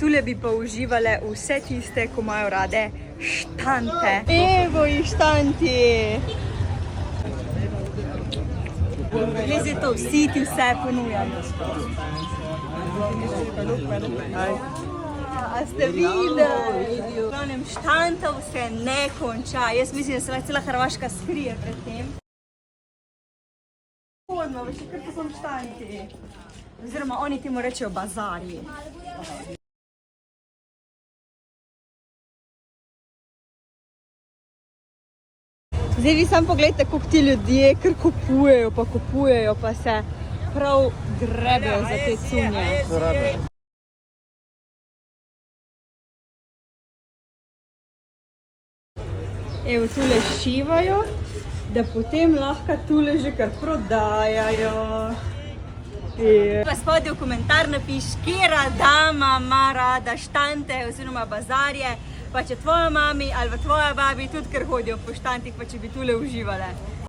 Tule bi pa uživale vse tiste, ko imajo rade štante. Evo jih štanti! Glej zdaj to, vsi ti vse ponujajo. A ste videli? V glavnem štantov se ne konča. Jaz mislim, da se lahko cela Hrvaška skrije pred tem. Hodno, veš, kar pa so štanti. Oziroma, oni temu rečejo bazarji. Zdaj vi samo pogledajte, koliko ti ljudje kar kupujejo, pa se prav grebejo za te cunje. Evo, tule šivajo, da potem lahko tule že kar prodajajo. Pa spodaj v komentar napiš, katera dama ima rada štante oziroma bazarje, pa če tvoja mami ali tvoja babi tudi kar hodijo po štantih, pa če bi tule uživale.